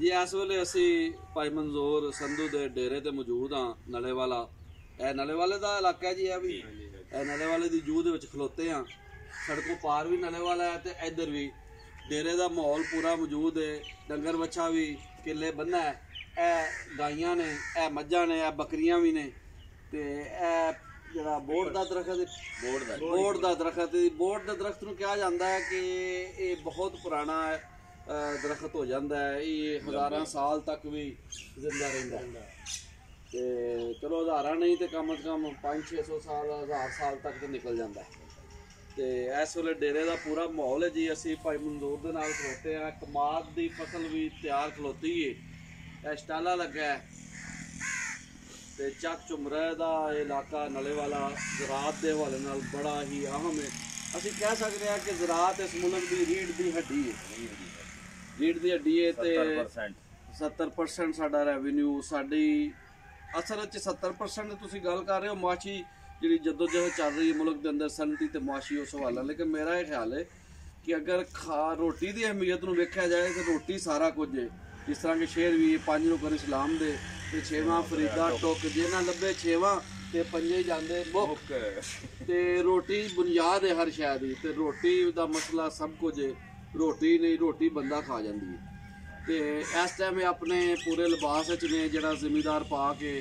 जी इस वेले असी भाई मंजूर संधू के डेरे ते मौजूद हाँ नले वाला। यह नले वाले का इलाका है जी। यह भी नले वाले की जूह के खलोते हाँ। सड़कों पार भी नले वाला है तो इधर भी डेरे का माहौल पूरा मौजूद है। डंगर बच्छा भी किले बन्ना है। ए गाइयां ने, ए मज्झां ने, ए बकरियां भी ने। ते जरा बोर्ड का दरख्त बोर्ड का दरख्त नूं कहा जाता है कि ये बहुत पुराना दरख्त हो जाता है। ये हज़ारां साल तक भी जिंदा रहिंदा है। ते चलो हज़ारां नहीं तो कम से कम 500-600 साल 1000 साल तक तो निकल जाता है। तो इस वेले डेरे का पूरा माहौल है जी। असी भाई मंजूर के नाल खलोते हैं। कमाद की फसल भी तैयार खलोती है। स्टाला लगा है तो चक झुमरे का इलाका नले वाला ज़राअत के हवाले नाल बड़ा ही अहम है। असी कह सकते हैं कि ज़राअत इस मुल्क की रीढ़ की हड्डी है। रीढ़ की हड्डी है तो 70% साडा रेवन्यू साडी असल 70% तुसीं गल कर रहे हो माशी जी जदोजहद चल रही है मुल्क के अंदर सनती तो माशी उस हवाला। लेकिन मेरा यह ख्याल है कि अगर रोटी की अहमियत में वेख्या जाए तो रोटी सारा कुछ है। जिस तरह के शेर भी 5 रुकन इस्लाम दे ते 6वां फरीदा टुक जे ना लभे 6वां ते 5 जांदे मुक। ते रोटी बुनियाद है हर शय दी। ते रोटी का मसला सब कुछ है। रोटी नहीं रोटी बंदा खा जाती है। तो इस टाइम अपने पूरे लिबास ने जरा जिमीदार पा के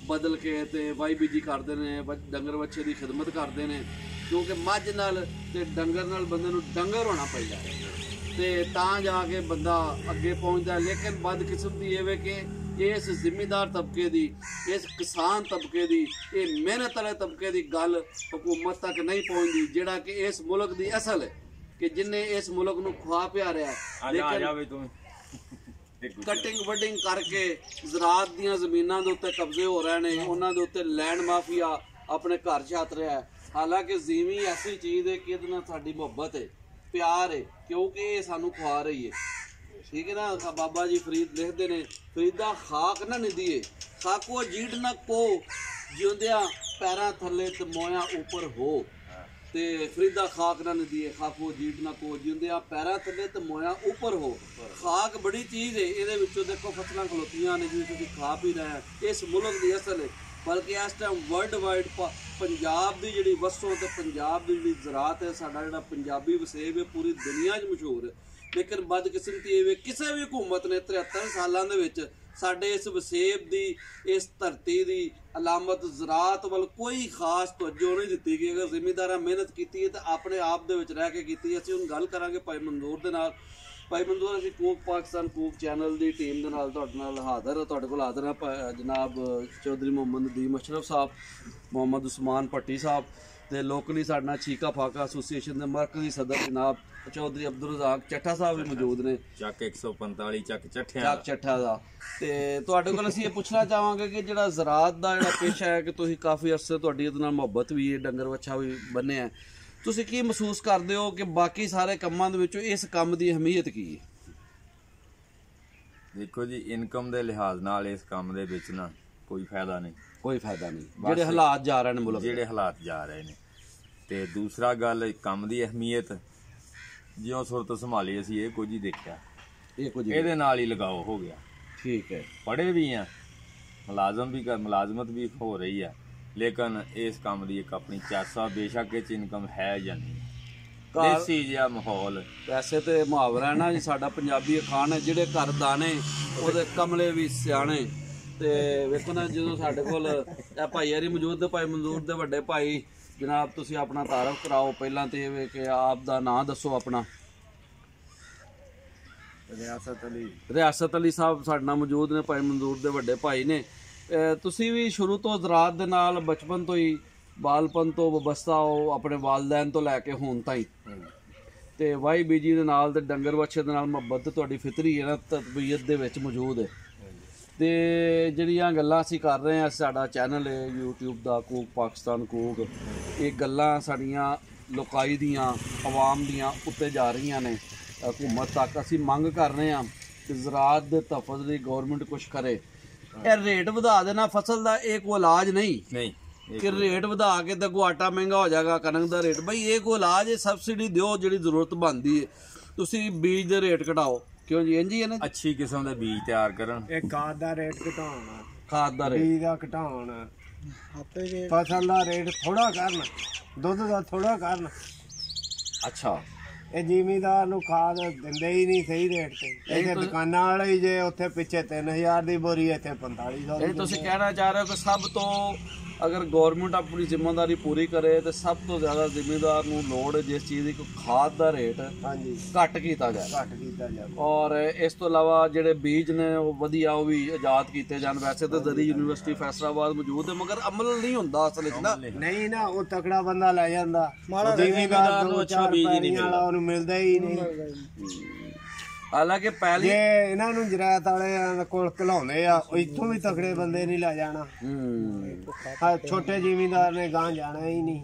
बदल के ते वाई बीजी करते हैं। डंगर बच्चे की खिदमत करते हैं क्योंकि मझ नाल ते डंगर नाल बंदे नूं डंगर होना पैंदा है ते तां जाके बंदा अगे पहुँचता है। लेकिन बदकिस्मती ये वे कि इस जिमीदार तबके की इस किसान तबके की ये मेहनत वाले तबके की गल हुकूमत तक नहीं पहुँचती जिहड़ा कि इस मुल्क की असल है कि जिन्हें इस मुल्क नूं खुआ पियारिया है। लेकिन कटिंग वडिंग करके ज़राअत दीयां ज़मीनां दे उत्ते कब्जे हो रहे हैं। उन्हां दे उत्ते लैंड माफिया अपने घर छत रहा है। हालांकि ज़मीन ऐसी चीज़ है कि इहदे नाल साडी मुहब्बत है प्यार है क्योंकि ये सानू खुआ रही है। ठीक है ना। बाबा जी फरीद लिखते हैं फरीदा खाक ना निदिए खाको जीट ना को जिउंदियां पैरां थल्ले ते मोया ऊपर हो। ते फरीदा खाक ना निदिए खाको जीट ना को जिउंदियां पैरां थल्ले ते मोया ऊपर हो। खाक बड़ी चीज़ है। ये देखो फसलां खलोतियां ने जिवें तुसीं खा पी रहे हैं इस मुल्क की असल है। बल्कि इस टाइम वर्ल्ड वाइड पंजाब की जी वसों तो पंजाब की जी ज़राअत है साडा जिहड़ा पंजाबी वसेब है पूरी दुनिया मशहूर है। लेकिन बदकिस्मती ये किसी भी हुकूमत ने 73 सालों के साडे इस वसेब की इस धरती की अलामत ज़राअत वाल कोई खास तवज्जो नहीं दी कि अगर जिमीदारा मेहनत की है तो अपने आप दे विच रह के की। असीं हुण गल करांगे भाई मंजूर दे नाल। भाई मंजूर असीं कूक पाकिस्तान कूक चैनल की टीम दे नाल तुहाडे नाल हाज़र तुहाडे कोल हाज़र है जनाब चौधरी मोहम्मद नदीम अशरफ साहब, मोहम्मद उस्मान भट्टी साहब ते लोकली साडे नाल चीका फाका एसोसीएशन के मरकजी सदर जनाब चौधरी अब्दुल रज़ाक चट्ठा साहब भी मौजूद ने। चक 145 चक चट्ठा का ते तुहाडे कोल असीं ये पुछना चाहांगे कि जिहड़ा ज़राअत दा जिहड़ा पेशा है कि तुसीं काफ़ी अरसे तुहाडी इहदे नाल मुहब्बत भी है डंगर बच्छा भी बन्ने है तुसीं की महसूस करदे हो कि बाकी सारे कामां दे विचों इस काम की अहमियत की है? देखो जी इनकम के लिहाज नाल इस काम दे विच ना कोई फायदा नहीं जिहड़े हालात जा रहे हैं मुल्क जिहड़े हालात जा रहे हैं। ते दूसरा गल काम की अहमियत जियों सुरत संभाली असीं ये कुछ ही देखा ये नाल ही लगाओ हो गया। ठीक है। पढ़े भी हैं मुलाजमत भी हो रही है लेकिन इस काम की एक अपनी चासा बेशक इस इनकम है या नहीं देसी जिहा माहौल। वैसे तो मुहावरा है ना जी साडा पंजाबी अखान है जिहड़े घर दाने उहदे कमले भी सियाणे। ते वेखो ना जो साडे कोल भाई हरी मौजूद ते भाई मंजूर दे वड्डे भाई जनाब तुसीं अपना तारफ कराओ पहलां ते कि आप दा नाम दसो अपना। रियासत अली साहब साडे नाल मौजूद ने भाई मंजूर दे वड्डे भाई ने। तुसीं भी शुरू तो ज़राअत दे नाल बचपन तो ही बालपन तो वबस्ता हो अपने वालदैन तो लैके हुण ताईं ते वाही बीजी दे नाल ते डंगर बच्छे दे नाल मुहब्बत तुहाडी फितरी है ना तबीयत दे विच मौजूद है। ते जिहड़ियां गल्लां असीं कर रहे हैं साडा चैनल है यूट्यूब दा कूक पाकिस्तान कूक ये गल्लां साडियां लोकाई दियां अवाम दियां उत्ते जा रही ने हुकूमत तक। असीं मंग कर रहे हैं कि ज़राअत दे तहफ़्फ़ुज़ लई गौरमेंट कुछ करे। ये रेट वधा देना फसल का एक कोई इलाज नहीं कि रेट वधा के तो आटा महंगा हो जाएगा कनक का रेट। बई ये कोई इलाज है सब्सिडी दो जी जरूरत बनती है। तुसीं बीज के रेट घटाओ ਕਿਉਂ ਜੀ ਇੰਜ ਹੀ ਹੈ ਨਾ? ਅੱਛੀ ਕਿਸਮ ਦੇ ਬੀਜ ਤਿਆਰ ਕਰਨ। ਇਹ ਖਾਦ ਦਾ ਰੇਟ ਘਟਾਉਣਾ, ਖਾਦ ਦਾ ਰੇਟ ਬੀਜ ਦਾ ਘਟਾਉਣਾ, ਫਸਲ ਦਾ ਰੇਟ ਥੋੜਾ ਕਰਨ, ਦੁੱਧ ਦਾ ਥੋੜਾ ਕਰਨ। ਅੱਛਾ ਇਹ ਜ਼ਿਮੀਦਾਰ ਨੂੰ ਖਾਦ ਦਿੰਦੇ ਹੀ ਨਹੀਂ ਸਹੀ ਰੇਟ ਤੇ। ਇਹਦੇ ਦੁਕਾਨਾਂ ਵਾਲੇ ਹੀ ਜੇ ਉੱਥੇ ਪਿੱਛੇ 3000 ਦੀ ਬੋਰੀ, ਇੱਥੇ 4500 ਇਹ ਤੁਸੀਂ ਕਹਿਣਾ ਚਾਹ ਰਹੇ ਹੋ ਕਿ ਸਭ ਤੋਂ ਅਗਰ ਗਵਰਨਮੈਂਟ ਆਪਣੀ ਜ਼ਿੰਮੇਵਾਰੀ ਪੂਰੀ ਕਰੇ ਤੇ ਸਭ ਤੋਂ ਜ਼ਿਆਦਾ ਜ਼ਿਮੀਦਾਰ ਨੂੰ ਲੋੜ ਹੈ ਜਿਸ ਚੀਜ਼ ਦੀ ਕੋਈ ਖਾਦ ਦਾ ਰੇਟ ਹਾਂਜੀ ਘੱਟ ਕੀਤਾ ਜਾਏ, ਘੱਟ ਕੀਤਾ ਜਾਵੇ। ਔਰ ਇਸ ਤੋਂ ਇਲਾਵਾ ਜਿਹੜੇ ਬੀਜ ਨੇ ਉਹ ਵਧੀਆ ਉਹ ਵੀ ਆਜ਼ਾਦ ਕੀਤੇ ਜਾਣ। ਵੈਸੇ ਤਾਂ ਦਰੀ ਯੂਨੀਵਰਸਿਟੀ ਫੈਸਲਾਬਾਦ ਮੌਜੂਦ ਹੈ ਮਗਰ ਅਮਲ ਨਹੀਂ ਹੁੰਦਾ ਅਸਲ ਵਿੱਚ ਨਾ। ਨਹੀਂ ਨਾ, ਉਹ ਤਕੜਾ ਬੰਦਾ ਲੈ ਜਾਂਦਾ, ਜ਼ਿਮੀਦਾਰ ਨੂੰ ਅੱਛਾ ਬੀਜ ਹੀ ਨਹੀਂ ਵਾਲਾ ਉਹਨੂੰ ਮਿਲਦਾ ਹੀ ਨਹੀਂ। ਹਾਲਾਂਕਿ ਪਹਿਲੀ ਜੇ ਇਹਨਾਂ ਨੂੰ ਜਰਾਇਤ ਵਾਲੇ ਕੋਲ ਘਲਾਉਂਦੇ ਆ, ਉਹ ਇੱਥੋਂ ਵੀ ਤਕੜੇ ਬੰਦੇ ਨਹੀਂ ਲੈ ਜਾਣਾ। ਛੋਟੇ ਜ਼ਿਮੀਦਾਰ ਨੇ ਗਾਂ ਜਾਣਾ ਹੀ ਨਹੀਂ।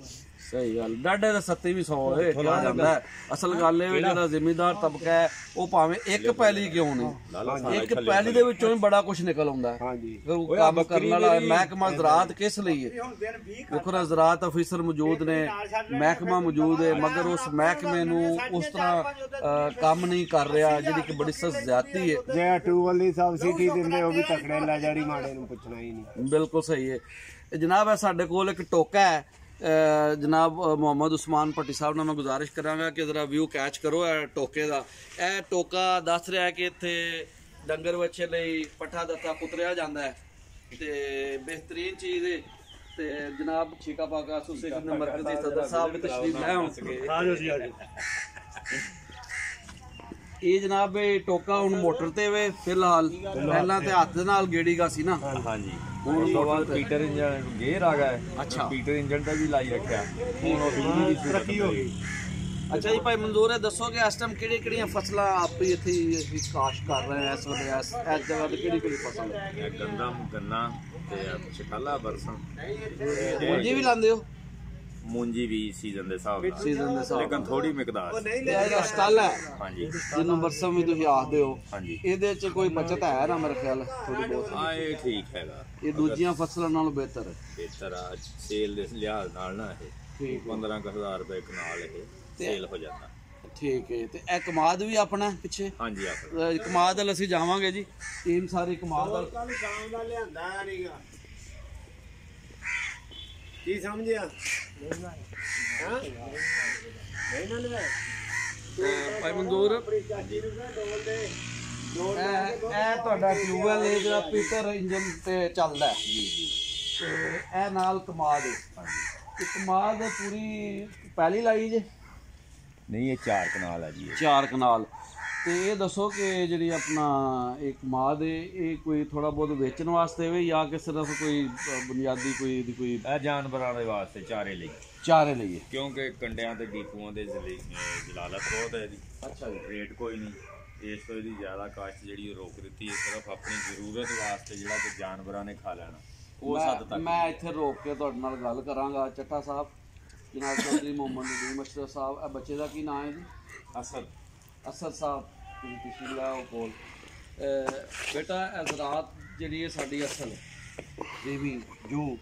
ਸਹੀ ਗੱਲ, ਡਾਢੇ ਦਾ 70 ਵੀ 100 ਹੈ ਕਿਹਾ ਜਾਂਦਾ ਹੈ। ਅਸਲ ਗੱਲ ਇਹ ਵੀ ਜਿਹੜਾ ਜ਼ਿਮੀਦਾਰ ਤਬਕਾ ਹੈ ਉਹ ਭਾਵੇਂ ਇੱਕ ਪੈਲੀ ਕਿਉਂ ਨਹੀਂ, ਇੱਕ ਪੈਲੀ ਦੇ ਵਿੱਚੋਂ ਹੀ ਬੜਾ ਕੁਝ ਨਿਕਲ ਆਉਂਦਾ ਹੈ। ਹਾਂਜੀ ਫਿਰ ਕੰਮ ਕਰਨ ਵਾਲਾ ਮਹਿਕਮਾ ਜ਼ਰਾਤ ਕਿਸ ਲਈ ਹੈ? ਦੇਖੋ ਨਾ, ਜ਼ਰਾਤ ਅਫੀਸਰ ਮੌਜੂਦ ਨੇ, ਮਹਿਕਮਾ ਮੌਜੂਦ ਹੈ, ਮਗਰ ਉਸ ਮਹਿਕਮੇ ਨੂੰ ਉਸ ਤਰ੍ਹਾਂ ਕੰਮ ਨਹੀਂ ਕਰ ਰਿਹਾ, ਜਿਹੜੀ ਕਿ ਬੜੀ ਸਖਤ ਜ਼ਿਆਦਤੀ ਹੈ। ਜੇ ਟਿਊਬਲ ਦੀ ਸਬਸਿਡੀ ਦਿੰਦੇ ਉਹ ਵੀ ਤਕੜੇ ਲੈ ਜਾੜੀ, ਮਾੜੇ ਨੂੰ ਪੁੱਛਣਾ ਹੀ ਨਹੀਂ। ਬਿਲਕੁਲ ਸਹੀ ਹੈ ਜਨਾਬ। ਹੈ ਸਾਡੇ ਕੋਲ ਇੱਕ ਟੋਕਾ ਹੈ ਜਨਾਬ ਮੁਹੰਮਦ ਉਸਮਾਨ ਭੱਟੀ ਸਾਹਿਬ ਨਾਲ ਮੈਂ ਗੁਜ਼ਾਰਿਸ਼ ਕਰਾਂਗਾ ਕਿ ਜ਼ਰਾ ਵਿਊ ਕੈਚ ਕਰੋ ਇਹ ਟੋਕੇ ਦਾ। ਇਹ ਟੋਕਾ ਦੱਸ ਰਿਹਾ ਕਿ ਇੱਥੇ ਡੰਗਰ ਵੱਛੇ ਲਈ ਪੱਠਾ ਦਿੱਤਾ ਕੁਤਰਿਆ ਜਾਂਦਾ ਹੈ ਤੇ ਬਿਹਤਰੀਨ ਚੀਜ਼ ਹੈ। ਤੇ ਜਨਾਬ ਛੀਕਾ ਪਾਕਾ ਐਸੋਸੀਏਸ਼ਨ ਦੇ ਮਰਕਜ਼ੀ ਸਦਰ ਸਾਹਿਬ ਵੀ ਤਸ਼ਰੀਫ ਲੈ ਆਉਣ ਸਕੇ। ਆਜੋ ਜੀ ਆਜੋ। ਇਹ ਜਨਾਬ ਇਹ ਟੋਕਾ ਹੁਣ ਮੋਟਰ ਤੇ ਵੇ ਫਿਲਹਾਲ, ਪਹਿਲਾਂ ਤੇ ਹੱਥ ਦੇ ਨਾਲ ਗੇੜੀਗਾ ਸੀ ਨਾ। ਹਾਂਜੀ, ਹੁਣ ਉਸ ਤੋਂ ਬਾਅਦ ਪੀਟਰ ਇੰਜਨ ਗੇਅਰ ਆ ਗਿਆ। ਅੱਛਾ, ਪੀਟਰ ਇੰਜਨ ਤੇ ਵੀ ਲਾਈ ਰੱਖਿਆ, ਹੁਣ ਉਹ ਬਿਜਲੀ ਦੀ ਤਰੱਕੀ ਹੋ ਗਈ। ਅੱਛਾ ਜੀ ਭਾਈ ਮਨਜ਼ੂਰ ਹੈ, ਦੱਸੋ ਕਿ ਇਸ ਟਾਈਮ ਕਿਹੜੀਆਂ ਫਸਲਾਂ ਆਪ ਹੀ ਇੱਥੇ ਕਾਸ਼ ਕਰ ਰਹੇ ਆ ਇਸ ਵੇਲੇ? ਇਸ ਜਗ੍ਹਾ ਤੇ ਕਿਹੜੀ ਫਸਲ ਹੈ? ਗੰਨਾ ਤੇ ਸ਼ਕਾਲਾ ਬਰਸਨ। ਮੂੰਜੀ ਵੀ ਲਾਉਂਦੇ ਹੋ? ਮੂੰਜੀ ਵੀ ਸੀਜ਼ਨ ਦੇ ਹਿਸਾਬ ਨਾਲ, ਸੀਜ਼ਨ ਦੇ ਹਿਸਾਬ ਲੇਕਿਨ ਥੋੜੀ ਮਿਕਦਾਰ। ਇਹਦਾ ਸਟਲ ਹੈ ਹਾਂਜੀ, ਜਿਹਨੂੰ ਬਰਸਮ ਵੀ ਤੁਸੀਂ ਆਖਦੇ ਹੋ। ਹਾਂਜੀ, ਇਹਦੇ ਚ ਕੋਈ ਬਚਤ ਹੈ ਨਾ ਮੇਰੇ ਖਿਆਲ ਥੋੜੀ ਬਹੁਤ? ਹਾਂ ਇਹ ਠੀਕ ਹੈਗਾ, ਇਹ ਦੂਜੀਆਂ ਫਸਲਾਂ ਨਾਲੋਂ ਬਿਹਤਰ ਹੈ। ਬਿਹਤਰ ਆ ਸੇਲ ਦੇ ਲਿਹਾਜ਼ ਨਾਲ ਨਾ। ਇਹ ਠੀਕ 15,000 ਰੁਪਏ ਕਨਾਲ ਇਹ ਸੇਲ ਹੋ ਜਾਂਦਾ। ਠੀਕ ਹੈ। ਤੇ ਇਹ ਕਮਾਦ ਵੀ ਆਪਣਾ ਪਿੱਛੇ? ਹਾਂਜੀ ਆਪਣਾ ਕਮਾਦ ਵੱਲ ਅਸੀਂ ਜਾਵਾਂਗੇ ਜੀ, ਟੀਮ ਸਾਰੀ ਕਮਾਦ ਵੱਲ। ਸ਼ਾਮ ਦਾ ਲਿਆਂਦਾ ਨਹੀਂਗਾ, ਕੀ ਸਮਝਿਆ? ਹਾਂ ਨਹੀਂ ਨਾ ਲੈ ਭਾਈ ਮਨਜ਼ੂਰ, ਇਹ ਤੁਹਾਡਾ ਟਿਊਬਵੈਲ ਹੈ ਜਿਹੜਾ ਪੀਟਰ ਇੰਜਨ ਤੇ ਚੱਲਦਾ ਹੈ ਤੇ ਇਹ ਨਾਲ ਕਮਾਦ ਹੈ। ਤੇ ਕਮਾਦ ਪੂਰੀ ਪਹਿਲੀ ਲਾਈ ਜੇ? ਨਹੀਂ, ਇਹ 4 ਕਨਾਲ ਹੈ ਜੀ। 4 ਕਨਾਲ। ਤੇ ਇਹ ਦੱਸੋ ਕਿ ਜਿਹੜੀ ਆਪਣਾ ਇਹ ਕਮਾਦ ਹੈ ਇਹ ਕੋਈ ਥੋੜਾ ਬਹੁਤ ਵੇਚਣ ਵਾਸਤੇ ਵੇ ਜਾਂ ਕਿ ਸਿਰਫ ਕੋਈ ਬੁਨਿਆਦੀ ਕੋਈ ਇਹ ਜਾਨਵਰਾਂ ਦੇ ਵਾਸਤੇ ਚਾਰੇ ਲਈ? ਚਾਰੇ ਲਈ ਹੈ, ਕਿਉਂਕਿ ਕੰਡਿਆਂ ਤੇ ਡੀਪੂਆਂ ਦੇ ਜਲਾਲਤ ਬਹੁਤ ਹੈ ਇਹਦੀ। ਅੱਛਾ ਜੀ। ਰੇਟ ਕੋਈ ਨਹੀਂ, ਇਸ ਤੋਂ ਇਹਦੀ ਜ਼ਿਆਦਾ ਕਾਸ਼ਤ ਜਿਹੜੀ ਉਹ ਰੋਕ ਦਿੱਤੀ ਹੈ, ਸਿਰਫ ਆਪਣੀ ਜ਼ਰੂਰਤ ਵਾਸਤੇ ਜਿਹੜਾ ਕਿ ਜਾਨਵਰਾਂ ਨੇ ਖਾ ਲੈਣਾ ਉਸ ਹੱਦ ਤੱਕ। ਮੈਂ ਇੱਥੇ ਰੋਕ ਕੇ ਤੁਹਾਡੇ ਨਾਲ ਗੱਲ ਕਰਾਂਗਾ। ਚੱਟਾ ਸਾਹਿਬ, ਜਨਾਬ ਚੌਧਰੀ ਮੁਹੰਮਦ ਨਦੀਮ ਅਸ਼ਰਫ ਸਾਹਿਬ, ਇਹ ਬੱਚੇ ਦਾ ਕੀ ਨਾਮ ਹੈ ਜੀ? ਅਸਦ ਸਾਹਿਬ, ਤੁਸੀਂ ਪਿਛਲੀ ਲਾ ਉਹ ਕੋਲ। ਬੇਟਾ ਇਹ ਜ਼ਰਾਤ ਜਿਹੜੀ ਹੈ ਸਾਡੀ ਅਸਲ ਦੇਵੀ ਜੂ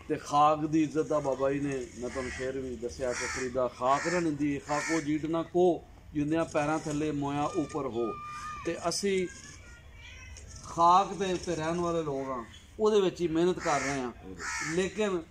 ਤੇ ਖਾਕ ਦੀ ਇੱਜ਼ਤ ਦਾ ਬਾਬਾ ਜੀ ਨੇ ਮੈਂ ਤੁਹਾਨੂੰ ਸ਼ੇਰ ਵੀ ਦੱਸਿਆ ਕਿ ਫਰੀਦਾ ਖਾਕ ਰਣਦੀ ਖਾਕੋ ਜੀਟ ਨਾ ਕੋ ਜਿੰਦਿਆਂ ਪੈਰਾਂ ਥੱਲੇ ਮੋਇਆ ਉੱਪਰ ਹੋ। ਤੇ ਅਸੀਂ ਖਾਕ ਦੇ ਉੱਤੇ ਰਹਿਣ ਵਾਲੇ ਲੋਕ ਹਾਂ, ਉਹਦੇ ਵਿੱਚ ਹੀ ਮਿਹਨਤ ਕਰ ਰਹੇ ਹਾਂ। ਲੇਕਿਨ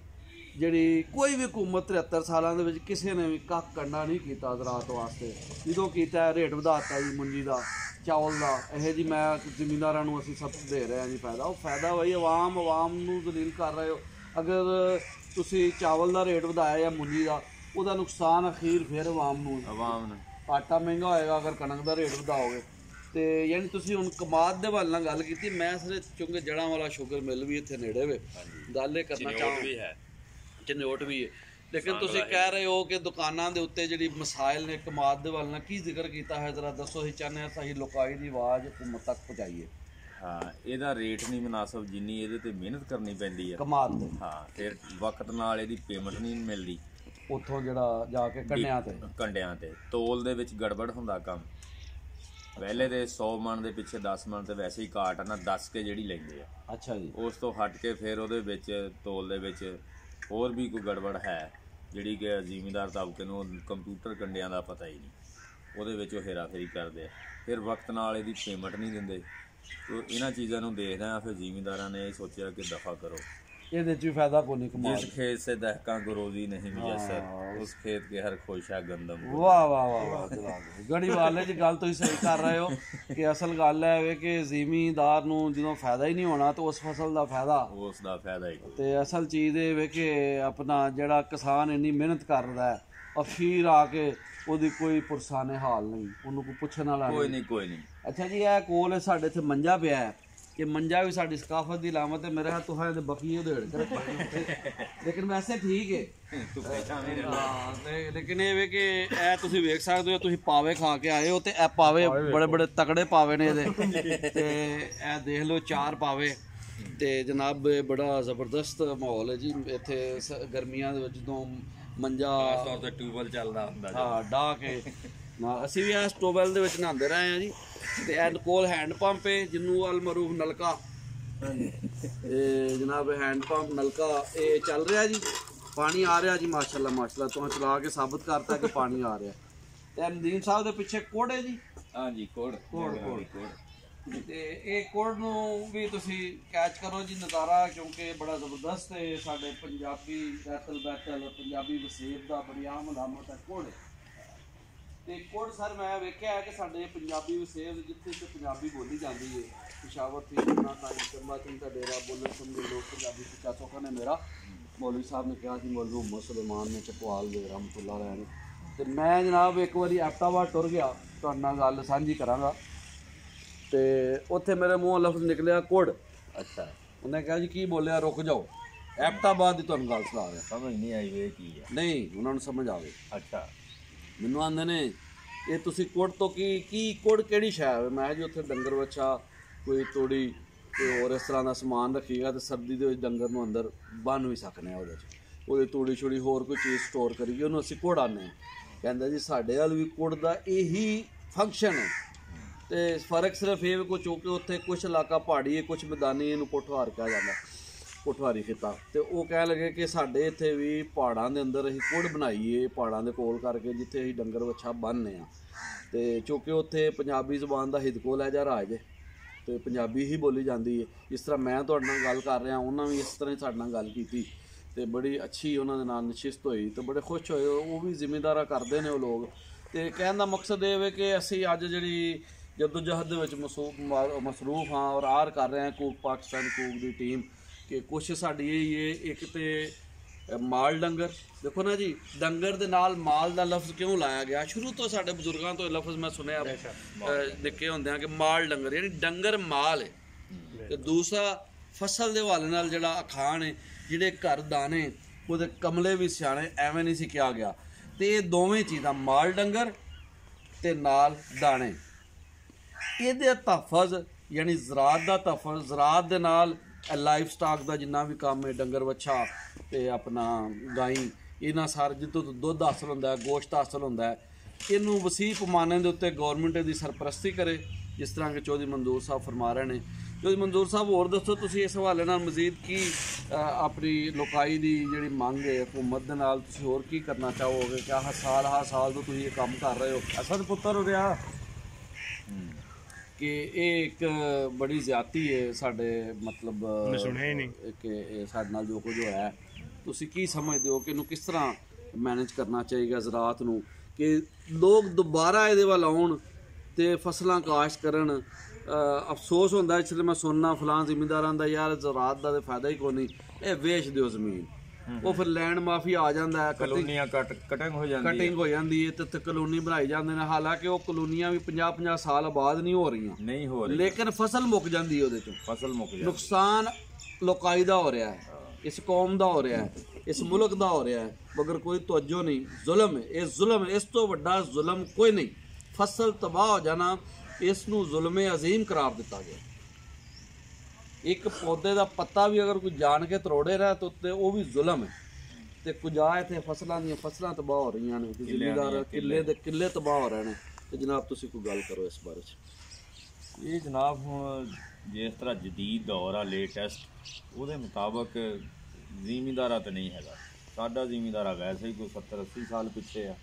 ਜਿਹੜੀ ਕੋਈ ਵੀ ਹਕੂਮਤ 73 ਸਾਲਾਂ ਦੇ ਵਿੱਚ ਕਿਸੇ ਨੇ ਵੀ ਕੱਖ ਕੰਡਾ ਨਹੀਂ ਕੀਤਾ ਜ਼ਰਾਤ ਵਾਸਤੇ। ਜਦੋਂ ਕੀਤਾ ਰੇਟ ਵਧਾਤਾ ਜੀ ਮੁੰਜੀ ਦਾ, ਚਾਵਲ ਦਾ। ਇਹ ਜੀ ਮੈਂ ਜ਼ਿਮੀਂਦਾਰਾਂ ਨੂੰ ਅਸੀਂ ਸਭ ਦੇ ਰਹੇ ਹਾਂ ਜੀ ਫਾਇਦਾ। ਉਹ ਫਾਇਦਾ ਵਈ ਆਵਾਮ ਨੂੰ ਜ਼ਲੀਲ ਕਰ ਰਹੇ ਹੋ। ਅਗਰ ਤੁਸੀਂ ਚਾਵਲ ਦਾ ਰੇਟ ਵਧਾਇਆ ਜਾਂ ਮੁੰਜੀ ਦਾ, ਉਹਦਾ ਨੁਕਸਾਨ ਅਖੀਰ ਫਿਰ ਆਵਾਮ ਨੂੰ। ਆਟਾ ਮਹਿੰਗਾ ਹੋਏਗਾ ਅਗਰ ਕਣਕ ਦਾ ਰੇਟ ਵਧਾਓਗੇ। ਤੇ ਯਾਨੀ ਤੁਸੀਂ ਹੁਣ ਕਮਾਦ ਦੇ ਵੱਲ ਨਾਲ ਗੱਲ ਕੀਤੀ। ਮੈਂ ਸਿਰੇ ਚੁੰਗੇ ਜੜ੍ਹਾਂ ਵਾਲਾ ਸ਼ੂਗਰ ਮਿਲ ਵੀ ਇੱਥੇ ਨੇੜੇ ਵੇ, ਗੱਲ ਇਹ ਕਰਨਾ ਚਾਹਾਂ ਚਨੋਟ ਵੀ ਹੈ। ਲੇਕਿਨ ਤੁਸੀਂ ਕਹਿ ਰਹੇ ਹੋ ਕਿ ਦੁਕਾਨਾਂ ਦੇ ਉੱਤੇ ਜਿਹੜੀ ਮਸਾਇਲ ਨੇ ਕਮਾਦ ਦੇ ਵੱਲ ਨਾਲ ਕੀ ਜ਼ਿਕਰ ਕੀਤਾ ਹੈ, ਜ਼ਰਾ ਦੱਸੋ। ਅਸੀਂ ਚਾਹੁੰਦੇ ਹਾਂ ਸਹੀ ਲੋਕਾਈ ਦੀ ਆਵਾਜ਼ ਹਕੂਮਤ ਤੱਕ ਪਹੁੰਚਾਈਏ। ਹਾਂ, ਇਹਦਾ ਰੇਟ ਨਹੀਂ ਮੁਨਾਸਬ ਜਿੰਨੀ ਇਹਦੇ ਤੇ ਮਿਹਨਤ ਕਰਨੀ ਪੈਂਦੀ ਹੈ ਕਮਾਦ ਤੇ। ਹਾਂ, ਫਿਰ ਵਕਤ ਨਾਲ ਇਹਦੀ ਪੇਮੈਂਟ ਨਹੀਂ ਮਿਲਦੀ ਉੱਥੋਂ ਜਿਹੜਾ ਜਾ ਕੇ ਕੰਡਿਆਂ ਤੇ ਤੋਲ ਦੇ ਵਿੱਚ ਗੜਬੜ ਹੁੰਦਾ ਕੰਮ। ਪਹਿਲੇ ਦੇ 100 ਮਣ ਦੇ ਪਿੱਛੇ 10 ਮਣ ਤੇ ਵੈਸੇ ਹੀ ਕਾਟ ਨਾ ਦੱਸ ਕੇ ਜਿਹੜੀ ਲੈਂਦੇ ਆ। ਅੱਛਾ ਜੀ। ਉਸ ਤੋਂ ਹਟ ਕੇ ਫਿਰ ਉਹਦੇ ਵਿੱਚ ਤੋਲ ਦੇ ਵਿੱਚ ਹੋਰ ਵੀ ਕੋਈ ਗੜਬੜ ਹੈ ਜਿਹੜੀ ਕਿ ਜ਼ਿਮੀਂਦਾਰ ਤਬਕੇ ਨੂੰ ਕੰਪਿਊਟਰ ਕੰਡਿਆਂ ਦਾ ਪਤਾ ਹੀ ਨਹੀਂ। ਉਹਦੇ ਵਿੱਚ ਉਹ ਹੇਰਾਫੇਰੀ ਕਰਦੇ ਆ, ਫਿਰ ਵਕਤ ਨਾਲ ਇਹਦੀ ਪੇਮੈਂਟ ਨਹੀਂ ਦਿੰਦੇ। ਤੋ ਇਹਨਾਂ ਚੀਜ਼ਾਂ ਨੂੰ ਦੇਖਦਿਆਂ ਫਿਰ ਜ਼ਿਮੀਂਦਾਰਾਂ ਨੇ ਇਹ ਸੋਚਿਆ ਕਿ ਦਫਾ ਕਰੋ, ਇਹਦੇ ਚ ਵੀ ਫਾਇਦਾ ਕੋਈ ਨਹੀਂ ਕਮਾ। ਜਿਸ खेत से दहका को रोजी नहीं मुयसर, उस खेत के हर खोशा गंदम। ਵਾਹ ਵਾਹ ਵਾਹ ਵਾਹ ਜਨਾਬ, ਗੜੀ ਵਾਲੇ ਜੀ ਗੱਲ ਤੁਸੀਂ ਸਹੀ ਕਰ ਰਹੇ ਹੋ ਕਿ ਅਸਲ ਗੱਲ ਹੈ ਵੇ ਕਿ ਜ਼ਿਮੀਂਦਾਰ ਨੂੰ ਜਦੋਂ ਫਾਇਦਾ ਹੀ ਨਹੀਂ ਹੋਣਾ ਤਾਂ ਉਸ ਫਸਲ ਦਾ ਫਾਇਦਾ ਉਸ ਦਾ ਫਾਇਦਾ ਹੀ। ਤੇ ਅਸਲ ਚੀਜ਼ ਇਹ ਵੇ ਕਿ ਆਪਣਾ ਜਿਹੜਾ ਕਿਸਾਨ ਇੰਨੀ ਮਿਹਨਤ ਕਰਦਾ ਹੈ, ਅਖੀਰ ਆ ਕੇ ਉਹਦੀ ਕੋਈ ਪੁਰਸਾਨੇ ਹਾਲ ਨਹੀਂ, ਉਹਨੂੰ ਕੋਈ ਪੁੱਛਣ ਵਾਲਾ ਕੋਈ ਨਹੀਂ ਕੋਈ ਨਹੀਂ। ਅੱਛਾ ਜੀ, ਇਹ ਕੋਲ ਸਾਡੇ ਇੱਥੇ ਮੰਜਾ ਪਿਆ ਹੈ कि मंजा भी साड़ी सकाफत की लामत है। मेरे हाथ तो है बकरियां उधेड़ कर लेकिन वैसे ठीक है। लेकिन ये कि ए तुसी वेख सकते हो, तुसी पावे खा के आए हो तो ए पावे बड़े बड़े तगड़े पावे ने ते ए देख लो 4 पावे ते जनाब बड़ा ज़बरदस्त माहौल है जी इत्थे गर्मियां दे विच जदों मंजा तौर ते ट्यूबवेल चलदा हुंदा। हाँ डाह के ना असीं भी इस ट्यूबवेल दे विच नहांदे रहे हैं जी। ਤੇ ਐਂਡ ਕੋਲ ਹੈਂਡ ਪੰਪ ਹੈ ਜਿਹਨੂੰ ਅਲ ਮਰੂਫ ਨਲਕਾ, ਜਨਾਬ ਹੈਂਡ ਪੰਪ ਨਲਕਾ ਇਹ ਚੱਲ ਰਿਹਾ ਜੀ, ਪਾਣੀ ਆ ਰਿਹਾ ਜੀ ਮਾਸ਼ਾਅੱਲਾ ਮਾਸ਼ਾਅੱਲਾ। ਤੁਸੀਂ ਚਲਾ ਕੇ ਸਾਬਤ ਕਰਤਾ ਕਿ ਪਾਣੀ ਆ ਰਿਹਾ। ਤੇ ਨਦੀਮ ਸਾਹਿਬ ਦੇ ਪਿੱਛੇ ਕੋੜ ਹੈ ਜੀ। ਹਾਂਜੀ ਕੋੜ ਤੇ ਇਹ ਕੋੜ ਨੂੰ ਵੀ ਤੁਸੀਂ ਕੈਚ ਕਰੋ ਜੀ ਨਜ਼ਾਰਾ, ਕਿਉਂਕਿ ਬੜਾ ਜ਼ਬਰਦਸਤ ਹੈ। ਸਾਡੇ ਪੰਜਾਬੀ ਰੈਤਲ ਬੈਤਲ ਪੰਜਾਬੀ ਵਸੇਬ ਦਾ ਬੜੀ ਆਮ ਅਲਾਮਤ ਹੈ ਕੋੜ। ਤੇ ਕੋੜ ਸਰ ਮੈਂ ਵੇਖਿਆ ਹੈ ਕਿ ਸਾਡੇ ਪੰਜਾਬੀ ਵਸੇਬ ਜਿੱਥੇ ਤੇ ਪੰਜਾਬੀ ਬੋਲੀ ਜਾਂਦੀ ਹੈ, ਪਿਸ਼ਾਵਰ થી ਨਾ ਕਾਜੀ ਚੰਬਾ ਸਿੰਘ ਦਾ ਡੇਰਾ ਬੋਲਣ ਸਮਝੇ ਲੋਕ ਪੰਜਾਬੀ ਸਿੱਖਿਆ ਚੋਖਾ ਨੇ ਮੇਰਾ ਮੌਲਵੀ ਸਾਹਿਬ ਨੇ ਕਿਹਾ ਸੀ, ਮੌਲਵੀ ਮੁਸਲਮਾਨ ਨੇ ਚਪਵਾਲ ਦੇ ਰਹਿਮਤੁल्लाह ਅਲੈਹ ਨੇ। ਤੇ ਮੈਂ ਜਨਾਬ ਇੱਕ ਵਾਰੀ ਐਬਟਾਬਾਦ ਟੁਰ ਗਿਆ, ਤੁਹਾਡੇ ਨਾਲ ਗੱਲ ਸਾਂਝੀ ਕਰਾਂਗਾ। ਤੇ ਉੱਥੇ ਮੇਰੇ ਮੂੰਹੋਂ ਲਫ਼ਜ਼ ਨਿਕਲਿਆ ਕੋੜ। ਅੱਛਾ, ਉਹਨੇ ਕਿਹਾ ਜੀ ਕੀ ਬੋਲਿਆ, ਰੁਕ ਜਾਓ, ਐਬਟਾਬਾਦ ਦੀ ਤੁਹਾਨੂੰ ਗੱਲ ਸੁਣਾ ਰਿਹਾ। ਸਮਝ ਨਹੀਂ ਆਈ ਵੇ ਕੀ ਹੈ। ਨਹੀਂ ਉਹਨਾਂ ਨੂੰ ਸਮਝ ਆਵੇ। ਅੱਛਾ, ਮੈਨੂੰ ਆਂਦੇ ਨੇ ਇਹ ਤੁਸੀਂ ਕੋੜ ਤੋਂ ਕੀ ਕੋੜ ਕਿਹੜੀ ਸ਼ੈ ਹੈ? ਮੈਂ ਜੀ ਉੱਥੇ ਡੰਗਰ ਵੱਛਾ ਕੋਈ ਤੋੜੀ ਤੇ ਹੋਰ ਇਸ ਤਰ੍ਹਾਂ ਦਾ ਸਮਾਨ ਰੱਖੀਗਾ ਤੇ ਸਰਦੀ ਦੇ ਵਿੱਚ ਡੰਗਰ ਨੂੰ ਅੰਦਰ ਬੰਨ ਵੀ ਸਕਨੇ ਆ ਉਹਦੇ 'ਚ, ਉਹਦੇ ਤੋੜੀ ਛੋੜੀ ਹੋਰ ਕੋਈ ਚੀਜ਼ ਸਟੋਰ ਕਰੀਏ, ਉਹਨੂੰ ਅਸੀਂ ਕੋੜ ਆਉਂਦੇ ਹਾਂ। ਕਹਿੰਦਾ ਜੀ ਸਾਡੇ ਵੱਲ ਵੀ ਕੋੜ ਦਾ ਇਹੀ ਫੰਕਸ਼ਨ ਹੈ ਤੇ ਫਰਕ ਸਿਰਫ ਇਹ ਕੁਝ ਹੋ ਕੇ ਉੱਥੇ ਕੁਛ ਇਲਾਕਾ ਪਹਾੜੀ ਹੈ, ਕੁਛ ਮੈਦਾਨੀ, ਇਹਨੂੰ ਕੋਠਵਾਰ ਕਿਹਾ ਜਾਂਦਾ, ਕੋਠਵਾਰੀ ਖਿੱਤਾ। ਤੇ ਉਹ ਕਹਿ ਲਗੇ ਕਿ ਸਾਡੇ ਇੱਥੇ ਵੀ ਪਹਾੜਾਂ ਦੇ ਅੰਦਰ ਅਸੀਂ ਕੋੜ ਬਣਾਈਏ, ਪਹਾੜਾਂ ਦੇ ਕੋਲ ਕਰਕੇ ਜਿੱਥੇ ਅਸੀਂ ਡੰਗਰ ਵੱਛਾ ਬੰਨ੍ਹਦੇ ਹਾਂ। ਤੇ ਚੂँਕਿ ਉੱਥੇ ਪੰਜਾਬੀ ਜ਼ੁਬਾਨ ਦਾ ਹਿਦਕੋ ਲਹਿਜਾ ਰਾਜ ਹੈ ਤੇ ਪੰਜਾਬੀ ਹੀ ਬੋਲੀ ਜਾਂਦੀ ਹੈ। ਜਿਸ ਤਰ੍ਹਾਂ ਮੈਂ ਤੁਹਾਡੇ ਨਾਲ ਗੱਲ ਕਰ ਰਿਹਾ, ਉਹਨਾਂ ਵੀ ਇਸ ਤਰ੍ਹਾਂ ਹੀ ਸਾਡੇ ਨਾਲ ਗੱਲ ਕੀਤੀ ਤੇ ਬੜੀ ਅੱਛੀ ਉਹਨਾਂ ਦੇ ਨਾਲ ਨਸ਼ਿਸਤ ਹੋਈ ਤੇ ਬੜੇ ਖੁਸ਼ ਹੋਏ। ਉਹ ਵੀ ਜ਼ਿੰਮੇਦਾਰਾ ਕਰਦੇ ਨੇ ਉਹ ਲੋਕ। ਤੇ ਕਹਿਣ ਦਾ ਮਕਸਦ ਇਹ ਹੈ ਕਿ ਅਸੀਂ ਅੱਜ ਜਿਹੜੀ ਜਦੋਜਹਿਦ ਦੇ ਵਿੱਚ ਮਸਰੂਫ ਹਾਂ ਔਰ ਆਰ ਕਰ ਰਹੇ ਹਾਂ ਕੂਕ ਪਾਕਿਸਤਾਨ ਕੂਕ ਦੀ ਟੀਮ ਕਿ ਕੋਸ਼ਿਸ਼ ਸਾਡੀ ਇਹ ਹੈ, ਇੱਕ ਤੇ ਮਾਲ ਡੰਗਰ ਦੇਖੋ ਨਾ ਜੀ, ਡੰਗਰ ਦੇ ਨਾਲ ਮਾਲ ਦਾ ਲਫ਼ਜ਼ ਕਿਉਂ ਲਾਇਆ ਗਿਆ? ਸ਼ੁਰੂ ਤੋਂ ਸਾਡੇ ਬਜ਼ੁਰਗਾਂ ਤੋਂ ਇਹ ਲਫ਼ਜ਼ ਮੈਂ ਸੁਣਿਆ ਨਿੱਕੇ ਹੁੰਦਿਆਂ ਕਿ ਮਾਲ ਡੰਗਰ ਯਾਨੀ ਡੰਗਰ ਮਾਲ ਹੈ। ਤੇ ਦੂਸਰਾ ਫਸਲ ਦੇ ਹਵਾਲੇ ਨਾਲ ਜਿਹੜਾ ਅਖਾਣ ਹੈ, ਜਿਹੜੇ ਘਰ ਦਾਣੇ ਉਹਦੇ ਕਮਲੇ ਵੀ ਸਿਆਣੇ, ਐਵੇਂ ਨਹੀਂ ਸੀ ਕਿਹਾ ਗਿਆ। ਤੇ ਇਹ ਦੋਵੇਂ ਚੀਜ਼ਾਂ ਮਾਲ ਡੰਗਰ ਤੇ ਨਾਲ ਦਾਣੇ, ਇਹਦੇ ਤਹਫਜ਼ ਯਾਨੀ ਜ਼ਰਾਤ ਦਾ ਤਹਫਜ਼, ਜ਼ਰਾਤ ਦੇ ਨਾਲ ਲਾਈਫ ਸਟਾਕ ਦਾ ਜਿੰਨਾ ਵੀ ਕੰਮ ਹੈ, ਡੰਗਰ ਵੱਛਾ ਤੇ ਆਪਣਾ ਗਾਈ, ਇਹਨਾਂ ਸਾਰੇ ਜਿੱਥੋਂ ਦੁੱਧ ਹਾਸਲ ਹੁੰਦਾ ਹੈ, ਗੋਸ਼ਤ ਹਾਸਲ ਹੁੰਦਾ ਹੈ, ਇਹਨੂੰ ਵਸੀਹ ਪੈਮਾਨੇ ਦੇ ਉੱਤੇ ਗੌਰਮੈਂਟ ਦੀ ਸਰਪ੍ਰਸਤੀ ਕਰੇ, ਜਿਸ ਤਰ੍ਹਾਂ ਕਿ ਚੌਧਰੀ ਮਨਜ਼ੂਰ ਸਾਹਿਬ ਫਰਮਾ ਰਹੇ ਨੇ। ਚੌਧਰੀ ਮਨਜ਼ੂਰ ਸਾਹਿਬ ਹੋਰ ਦੱਸੋ ਤੁਸੀਂ ਇਸ ਹਵਾਲੇ ਨਾਲ ਮਜ਼ੀਦ ਕੀ ਆਪਣੀ ਲੋਕਾਈ ਦੀ ਜਿਹੜੀ ਮੰਗ ਹੈ ਹਕੂਮਤ ਦੇ ਨਾਲ, ਤੁਸੀਂ ਹੋਰ ਕੀ ਕਰਨਾ ਚਾਹੋਗੇ ਕਿ ਆਹ ਸਾਲ ਤੋਂ ਤੁਸੀਂ ਇਹ ਕੰਮ ਕਰ ਰਹੇ ਹੋ? ਅਸਦ ਪੁੱਤਰ ਹੋ ਰਿਹਾ ਕਿ ਇਹ ਇੱਕ ਬੜੀ ਜ਼ਿਆਦਤੀ ਹੈ ਸਾਡੇ ਮਤਲਬ ਕਿ ਇਹ ਸਾਡੇ ਨਾਲ ਜੋ ਕੁਝ ਹੋਇਆ, ਤੁਸੀਂ ਕੀ ਸਮਝਦੇ ਹੋ ਕਿ ਇਹਨੂੰ ਕਿਸ ਤਰ੍ਹਾਂ ਮੈਨੇਜ ਕਰਨਾ ਚਾਹੀਦਾ ਜ਼ਰਾਤ ਨੂੰ ਕਿ ਲੋਕ ਦੁਬਾਰਾ ਇਹਦੇ ਵੱਲ ਆਉਣ ਤੇ ਫਸਲਾਂ ਕਾਸ਼ਤ ਕਰਨ? ਅਫਸੋਸ ਹੁੰਦਾ ਇਸ ਲਈ ਮੈਂ ਸੁਣਨਾ ਫਲਾਂ ਜ਼ਿਮੀਂਦਾਰਾਂ ਦਾ ਯਾਰ ਜ਼ਰਾਤ ਦਾ ਤਾਂ ਫਾਇਦਾ ਹੀ ਕੋਈ ਨਹੀਂ, ਇਹ ਵੇਚ ਦਿਓ ਜ਼ਮੀਨ, ਉਹ ਫਿਰ ਲੈਂਡ ਮਾਫੀ ਆ ਜਾਂਦਾ ਹੈ, ਕਟਿੰਗ ਹੋ ਜਾਂਦੀ ਹੈ ਤੇ ਕਲੋਨੀ ਬਣਾਈ ਜਾਂਦੇ ਨੇ। ਹਾਲਾਂਕਿ ਉਹ ਕਲੋਨੀਆਂ ਵੀ 50-50 ਸਾਲ ਆਬਾਦ ਨਹੀਂ ਹੋ ਰਹੀਆਂ, ਲੇਕਿਨ ਫਸਲ ਮੁੱਕ ਜਾਂਦੀ ਉਹਦੇ ਚੋਂ, ਫਸਲ ਮੁੱਕ ਜਾਂਦੀ। ਨੁਕਸਾਨ ਲੋਕਾਈ ਦਾ ਹੋ ਰਿਹਾ ਹੈ, ਇਸ ਕੌਮ ਦਾ ਹੋ ਰਿਹਾ ਹੈ, ਇਸ ਮੁਲਕ ਦਾ ਹੋ ਰਿਹਾ ਹੈ, ਮਗਰ ਕੋਈ ਤਵੱਜੋ ਨਹੀਂ। ਜ਼ੁਲਮ ਹੈ, ਇਹ ਜ਼ੁਲਮ ਹੈ, ਇਸ ਤੋਂ ਵੱਡਾ ਜ਼ੁਲਮ ਕੋਈ ਨਹੀਂ। ਫਸਲ ਤਬਾਹ ਹੋ ਜਾਣਾ, ਇਸ ਨੂੰ ਜ਼ੁਲਮ ਅਜ਼ੀਮ ਕਰਾਰ ਦਿੱਤਾ ਗਿਆ। ਇੱਕ ਪੌਦੇ ਦਾ ਪੱਤਾ ਵੀ ਅਗਰ ਕੋਈ ਜਾਣ ਕੇ ਤਰੋੜੇ ਨਾ ਤਾਂ ਉਹ ਵੀ ਜ਼ੁਲਮ ਹੈ। ਤੇ ਕੁਝ ਆ ਇੱਥੇ ਫਸਲਾਂ ਦੀਆਂ ਫਸਲਾਂ ਤਬਾਹ ਹੋ ਰਹੀਆਂ ਨੇ, ਜ਼ਿਮੀਂਦਾਰ ਕਿੱਲੇ ਦੇ ਕਿੱਲੇ ਤਬਾਹ ਹੋ ਰਹੇ ਨੇ। ਤੇ ਜਨਾਬ ਤੁਸੀਂ ਕੋਈ ਗੱਲ ਕਰੋ ਇਸ ਬਾਰੇ 'ਚ। ਇਹ ਜਨਾਬ ਹੁਣ ਜਿਸ ਤਰ੍ਹਾਂ ਜਦੀਦ ਦੌਰ ਆ ਲੇਟੈਸਟ, ਉਹਦੇ ਮੁਤਾਬਕ ਜ਼ਿਮੀਂਦਾਰਾ ਤਾਂ ਨਹੀਂ ਹੈਗਾ ਸਾਡਾ। ਜ਼ਿਮੀਂਦਾਰਾ ਵੈਸੇ ਹੀ ਕੋਈ 70-80 ਸਾਲ ਪਿੱਛੇ ਆ,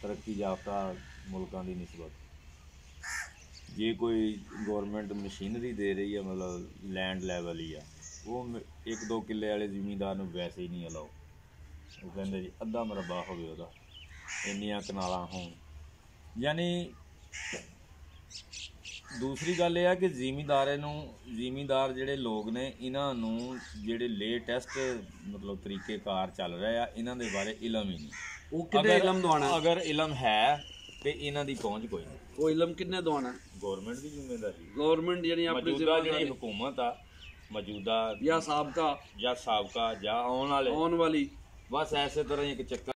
ਤਰੱਕੀ ਯਾਫਤਾ ਮੁਲਕਾਂ ਦੀ ਨਿਸਬਤ। ਜੇ ਕੋਈ ਗੌਰਮੈਂਟ ਮਸ਼ੀਨਰੀ ਦੇ ਰਹੀ ਹੈ ਮਤਲਬ ਲੈਂਡ ਲੈਵਲ ਹੀ ਆ, ਉਹ 1-2 ਕਿੱਲੇ ਵਾਲੇ ਜ਼ਿਮੀਂਦਾਰ ਨੂੰ ਵੈਸੇ ਹੀ ਨਹੀਂ ਅਲਾਓ। ਉਹ ਕਹਿੰਦੇ ਜੀ ਅੱਧਾ ਮਰਬਾ ਹੋਵੇ ਉਹਦਾ, ਇੰਨੀਆਂ ਕਨਾਲਾਂ ਹੋਣ। ਯਾਨੀ ਦੂਸਰੀ ਗੱਲ ਇਹ ਆ ਕਿ ਜ਼ਿਮੀਂਦਾਰ ਜਿਹੜੇ ਲੋਕ ਨੇ, ਇਹਨਾਂ ਨੂੰ ਜਿਹੜੇ ਲੇਟੈਸਟ ਮਤਲਬ ਤਰੀਕੇਕਾਰ ਚੱਲ ਰਹੇ ਆ, ਇਹਨਾਂ ਦੇ ਬਾਰੇ ਇਲਮ ਹੀ ਨਹੀਂ। ਉਹ ਕਿੰਨੇ ਇਲਮ ਦਵਾਉਣਾ? ਅਗਰ ਇਲਮ ਹੈ ਤੇ ਇਹਨਾਂ ਦੀ ਪਹੁੰਚ ਕੋਈ ਨਹੀਂ। ਉਹ ਇਲਮ ਕਿੰਨੇ ਦਵਾਉਣਾ? ਗੌਰਮੈਂਟ ਦੀ ਜ਼ਿੰਮੇਵਾਰੀ। ਗਵਰਨਮੈਂਟ ਜਿਹੜੀ ਆਪਣੀ ਮੌਜੂਦਾ ਜਿਹੜੀ ਹੁਕੂਮਤ ਆ, ਮੌਜੂਦਾ ਜਾਂ ਸਾਬਕਾ ਜਾਂ ਆਉਣ ਵਾਲੀ, ਬਸ ਐਸੇ ਤਰ੍ਹਾਂ ਹੀ ਇੱਕ ਚੱਕਰ